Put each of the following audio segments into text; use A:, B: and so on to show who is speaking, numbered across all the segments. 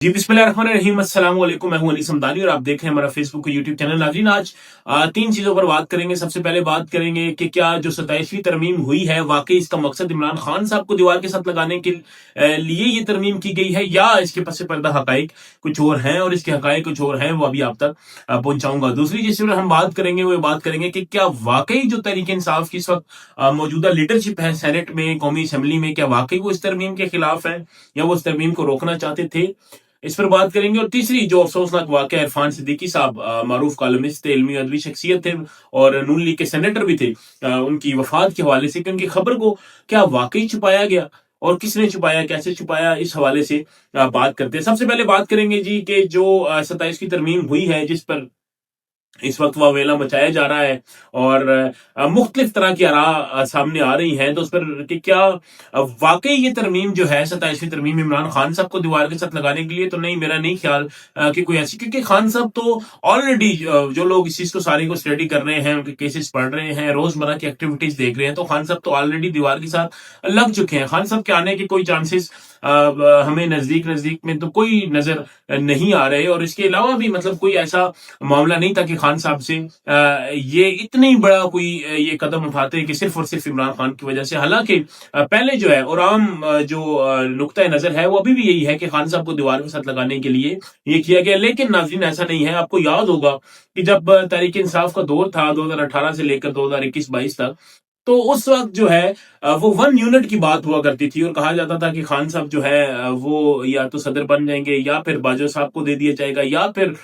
A: जी बिस्मिल्लाहिर्रहमानिर्रहीम, अस्सलाम वालेकुम। मैं हूं अली समदानी और आप देख रहे हैं हमारा फेसबुक और यूट्यूब चैनल। नाज़रीन, आज तीन चीजों पर बात करेंगे। सबसे पहले बात करेंगे कि क्या जो 27वीं तरमीम हुई है वाकई इसका मकसद इमरान खान साहब को दीवार के साथ लगाने के लिए ये तरमीम की गई है या इसके पस पर्दा हकाइक कुछ और हैं और इसके हकाइक कुछ और हैं, वो अभी आप तक पहुंचाऊंगा। दूसरी जिस पर हम बात करेंगे वो बात करेंगे कि क्या वाकई जो तहरीक इंसाफ की इस वक्त मौजूदा लीडरशिप है सेनेट में, कौमी असम्बली में, क्या वाकई वो इस तरमीम के खिलाफ है या वो इस तरमीम को रोकना चाहते थे, इस पर बात करेंगे। और तीसरी जो अफसोसनाक वाकया, इरफान सिद्दीकी साहब मारूफ कॉलमिस्ट थे, इल्मी अदबी शख्सियत थे और नून लीग के सेनेटर भी थे, उनकी वफात के हवाले से कि उनकी खबर को क्या वाकई छुपाया गया और किसने छुपाया, कैसे छुपाया, इस हवाले से बात करते हैं। सबसे पहले बात करेंगे जी कि जो 27 की तरमीम हुई है जिस पर इस वक्त वावेला मचाया जा रहा है और मुख्तलिफ तरह की आरा सामने आ रही हैं, तो उस पर कि क्या वाकई ये तरमीम जो है 27वीं तरमीम इमरान खान साहब को दीवार के साथ लगाने के लिए तो नहीं, मेरा नहीं ख्याल कि कोई ऐसी, क्योंकि खान साहब तो ऑलरेडी जो लोग इस चीज को सारी को स्टडी कर रहे हैं, उनके केसेस पढ़ रहे हैं, रोजमर्रा की एक्टिविटीज देख रहे हैं, तो खान साहब तो ऑलरेडी दीवार के साथ लग चुके हैं। खान साहब के आने के कोई चांसेस हमें नजदीक नजदीक में तो कोई नजर नहीं आ रहे। और इसके अलावा भी मतलब कोई ऐसा मामला नहीं था कि खान साहब से ये इतनी बड़ा कोई ये कदम उठाते कि सिर्फ और सिर्फ इमरान खान की वजह से। हालांकि पहले जो है और आम जो नुक्ता नजर है वो अभी भी यही है कि खान साहब को दीवार के साथ लगाने के लिए ये किया गया। लेकिन नाज़रीन, ऐसा नहीं है। आपको याद होगा कि जब तहरीक इंसाफ का दौर था 2018 से लेकर 2021-22 तक, तो उस वक्त जो है वो 1 यूनिट की बात हुआ करती थी और कहा जाता था कि खान साहब जो है वो या तो सदर बन जाएंगे या फिर बाजवा साहब को दे दिया जाएगा या फिर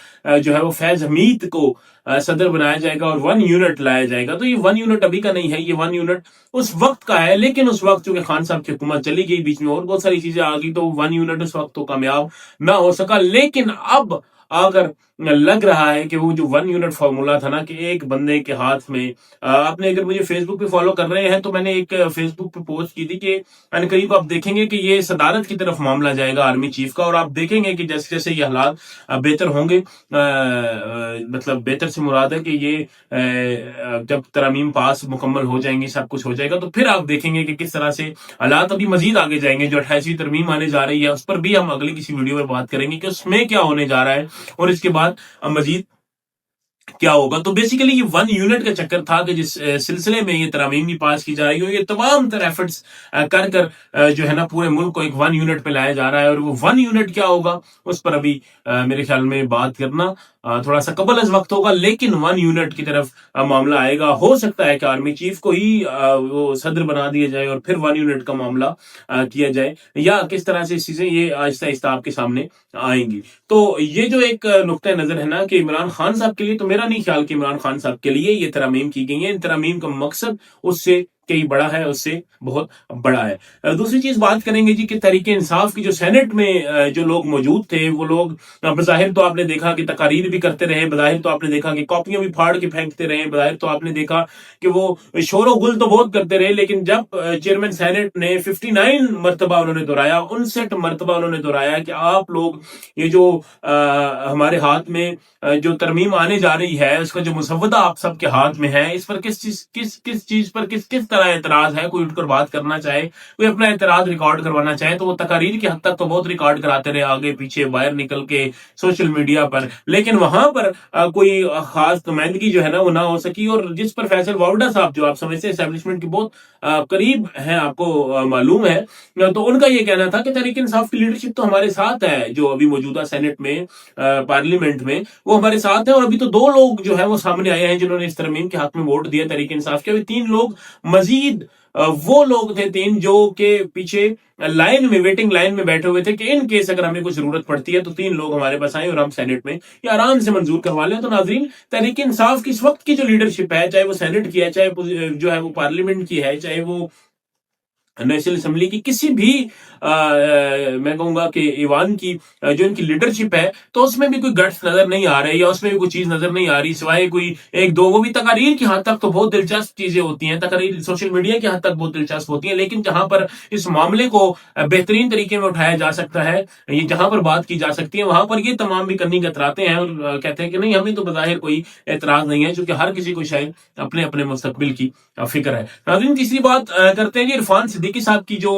A: जो है वो फैज हमीद को सदर बनाया जाएगा और 1 यूनिट लाया जाएगा। तो ये 1 यूनिट अभी का नहीं है, ये 1 यूनिट उस वक्त का है। लेकिन उस वक्त चूंकि खान साहब की हुकूमत चली गई, बीच में और बहुत सारी चीजें आ गई, तो 1 यूनिट उस वक्त तो कामयाब ना हो सका। लेकिन अब अगर लग रहा है कि वो जो 1 यूनिट फॉर्मूला था ना, कि एक बंदे के हाथ में, आपने अगर मुझे फेसबुक पे फॉलो कर रहे हैं तो मैंने एक फेसबुक पे पोस्ट की थी कि अनकरीब आप देखेंगे कि ये सदारत की तरफ मामला जाएगा आर्मी चीफ का, और आप देखेंगे कि जैसे जैसे ये हालात बेहतर होंगे, मतलब बेहतर से मुराद है कि ये जब तरमीम पास मुकम्मल हो जाएंगी, सब कुछ हो जाएगा, तो फिर आप देखेंगे कि किस तरह से हालात अभी मजीद आगे जाएंगे। जो 28वीं तरमीम आने जा रही है उस पर भी हम अगली किसी वीडियो में बात करेंगे कि उसमें क्या होने जा रहा है और इसके बाद मजीद क्या होगा। तो बेसिकली ये 1 यूनिट का चक्कर था कि जिस सिलसिले में ये तरामीम भी पास की जा रही हो, ये तमाम तरह एफर्ट्स कर कर जो है ना पूरे मुल्क को एक 1 यूनिट पे लाया जा रहा है। और वो 1 यूनिट क्या होगा उस पर अभी मेरे ख्याल में बात करना थोड़ा सा कबल अज वक्त होगा। लेकिन 1 यूनिट की तरफ मामला आएगा। हो सकता है कि आर्मी चीफ को ही वो सदर बना दिया जाए और फिर 1 यूनिट का मामला किया जाए, या किस तरह से चीजें ये आहिस्ता आहिस्ता आपके सामने आएंगी। तो ये जो एक नुक्ता नजर है ना कि इमरान खान साहब के लिए, तो मेरा नहीं ख्याल कि इमरान खान साहब के लिए ये तरमीम की गई है। इन तरमीम का मकसद उससे कई बड़ा है, उससे बहुत बड़ा है। दूसरी चीज बात करेंगे जी कि तहरीक इंसाफ की जो सेनेट में जो लोग मौजूद थे, वो लोग बज़ाहिर तो आपने देखा कि तकारीर भी करते रहे, बज़ाहिर तो आपने देखा कि कॉपियां भी फाड़ के फेंकते रहे, बज़ाहिर तो आपने देखा कि वो शोर गुल तो बहुत करते रहे। लेकिन जब चेयरमैन सेनेट ने 59 मरतबा उन्होंने दोहराया, 59 मरतबा उन्होंने दोहराया कि आप लोग ये जो हमारे हाथ में जो तरमीम आने जा रही है उसका जो मुसव्वदा आप सबके हाथ में है, इस पर किस चीज पर किस किस तरह एतराज है, कोई उठकर बात करना चाहे, कोई अपना एतराज रिकॉर्ड करवाना चाहे, तो वो तकारीर की हद तक तो बहुत रिकॉर्ड कराते रहे, आगे पीछे बाहर निकल के सोशल मीडिया पर। लेकिन वहां पर कोई खास नुमाइंदगी जो है ना वो ना हो सकी। और जिस पर फैसल वावडा साहब, जो आप समझते हैं एस्टेब्लिशमेंट के बहुत करीब हैं, आपको मालूम है, तो उनका ये कहना था कि तहरीक इंसाफ की लीडरशिप तो हमारे साथ है, जो अभी मौजूदा सेनेट में पार्लियामेंट में वो हमारे साथ है। और अभी तो 2 लोग जो है वो सामने आए हैं जिन्होंने इस तरमीम के हक में वोट दिया तहरीक इंसाफ के। अभी 3 लोग मजीद वो लोग थे 3 जो के पीछे लाइन में, वेटिंग लाइन में बैठे हुए थे कि इन केस अगर हमें कुछ जरूरत पड़ती है तो 3 लोग हमारे पास आए और हम सेनेट में ये आराम से मंजूर करवा लें। तो नाजरीन, तहरीक इंसाफ की इस वक्त की जो लीडरशिप है, चाहे वो सेनेट की है, चाहे जो है वो पार्लियामेंट की है, चाहे वो नेशनल असेंबली की किसी भी मैं कहूंगा कि ईवान की जो इनकी लीडरशिप है, तो उसमें भी कोई गट्स नजर नहीं आ रहे या उसमें भी कोई चीज नजर नहीं आ रही, सिवाय कोई एक दो। वो भी तकारीर की हद तक तो बहुत दिलचस्प चीजें होती हैं, तकारीर सोशल मीडिया की हद तक बहुत दिलचस्प होती हैं, लेकिन जहां पर इस मामले को बेहतरीन तरीके में उठाया जा सकता है, ये जहां पर बात की जा सकती है, वहां पर ये तमाम भी करनी कतराते हैं और कहते हैं कि नहीं, हमें तो बज़ाहिर कोई एतराज नहीं है, क्योंकि हर किसी को शायद अपने अपने मुस्तकबिल की फिक्र है। नाज़रीन, तीसरी बात करते हैं जी इरफान صدیقی صاحب کی جو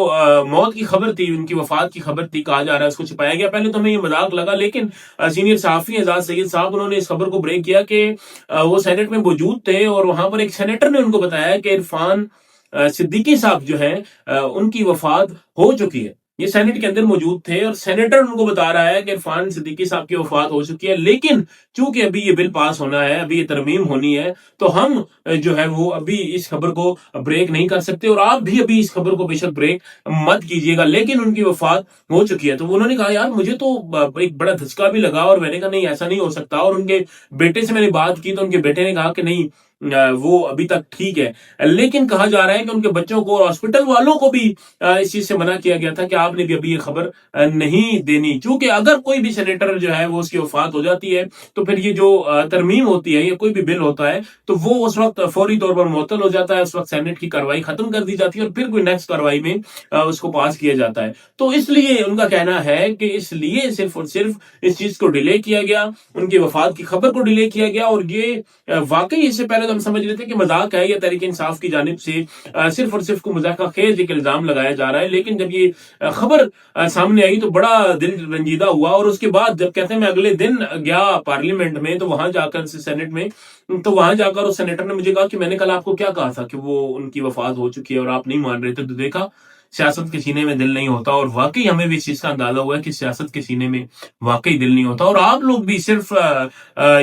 A: موت کی خبر تھی، ان کی وفات کی خبر تھی، کہا جا رہا ہے اس کو چھپایا گیا. پہلے تو ہمیں یہ مذاق لگا، لیکن سینئر صحافی اعزاز سید صاحب انہوں نے اس خبر کو بریک کیا کہ وہ سینٹ میں موجود تھے اور وہاں پر ایک سینیٹر نے ان کو بتایا کہ عرفان صدیقی صاحب جو ہیں ان کی وفات ہو چکی ہے. یہ سینٹ کے اندر موجود تھے اور سینیٹر ان کو بتا رہا ہے کہ عرفان صدیقی صاحب کی وفات ہو چکی ہے، لیکن چونکہ ابھی یہ بل پاس ہونا ہے، ابھی یہ ترمیم ہونی ہے، تو ہم جو ہے وہ ابھی اس خبر کو بریک نہیں کر سکتے، اور آپ بھی ابھی اس خبر کو بے شک بریک مت کیجیے گا، لیکن ان کی وفات ہو چکی ہے. تو انہوں نے کہا یار مجھے تو ایک بڑا دھچکا بھی لگا، اور میں نے کہا نہیں ایسا نہیں ہو سکتا. اور ان کے بیٹے سے میں نے بات کی تو ان کے بیٹے نے کہا کہ نہیں وہ ابھی تک ٹھیک ہے، لیکن کہا جا رہا ہے کہ ان کے بچوں کو اور ہاسپٹل والوں کو بھی اس چیز سے منع کیا گیا تھا کہ آپ نے بھی ابھی یہ خبر نہیں دینی، چونکہ اگر کوئی بھی سینیٹر جو ہے وہ اس کی وفات ہو جاتی ہے تو پھر یہ جو ترمیم ہوتی ہے یا کوئی بھی بل ہوتا ہے تو وہ اس وقت فوری طور پر معطل ہو جاتا ہے، اس وقت سینٹ کی کارروائی ختم کر دی جاتی ہے اور پھر کوئی نیکسٹ کارروائی میں اس کو پاس کیا جاتا ہے. تو اس لیے ان کا کہنا ہے کہ اس لیے صرف اور صرف اس چیز کو ڈیلے کیا گیا، ان کی وفات کی خبر کو ڈیلے کیا گیا. اور یہ واقعی اس سے پہلے ہم سمجھ رہے تھے کہ مذاق ہے یا تحریک انصاف کی جانب سے صرف اور صرف کو مذاق خیز ایک الزام لگایا جا رہا ہے، لیکن جب یہ خبر سامنے آئی تو بڑا دل رنجیدہ ہوا. اور اس کے بعد جب کہتے ہیں میں اگلے دن گیا پارلیمنٹ میں تو وہاں جا کر سینٹ میں، تو وہاں جا کر اس سینیٹر نے مجھے کہا کہ میں نے کل آپ کو کیا کہا تھا کہ وہ ان کی وفات ہو چکی ہے اور آپ نہیں مان رہے تھے. تو دیکھا سیاست کے سینے میں دل نہیں ہوتا، اور واقعی ہمیں بھی اس چیز کا اندازہ ہوا ہے کہ سیاست کے سینے میں واقعی دل نہیں ہوتا. اور آپ لوگ بھی صرف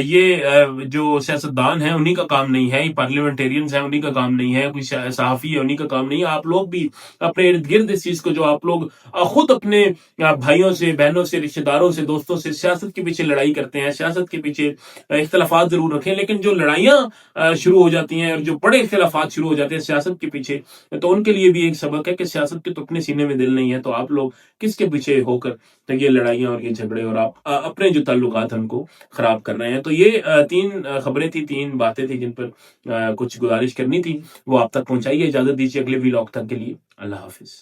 A: یہ جو سیاستدان ہیں انہی کا کام نہیں ہے، پارلیمنٹیرینز ہیں انہی کا کام نہیں ہے، کوئی صحافی ہے انہی کا کام نہیں ہے. آپ لوگ بھی اپنے ارد گرد اس چیز کو جو آپ لوگ خود اپنے بھائیوں سے، بہنوں سے، رشتہ داروں سے، دوستوں سے سیاست کے پیچھے لڑائی کرتے ہیں، سیاست کے پیچھے اختلافات ضرور رکھیں، لیکن جو لڑائیاں شروع ہو جاتی ہیں اور جو بڑے اختلافات شروع ہو جاتے ہیں سیاست کے پیچھے، تو ان کے لیے بھی ایک سبق ہے کہ سیاست کے تو اپنے سینے میں دل نہیں ہے، تو آپ لوگ کس کے پیچھے ہو کر یہ لڑائیاں اور یہ جھگڑے اور آپ اپنے جو تعلقات ہیں ان کو خراب کر رہے ہیں. تو یہ تین خبریں تھی، تین باتیں تھی جن پر کچھ گزارش کرنی تھی، وہ آپ تک پہنچائیے. اجازت دیجیے اگلے ویلاگ تک کے لیے. اللہ حافظ.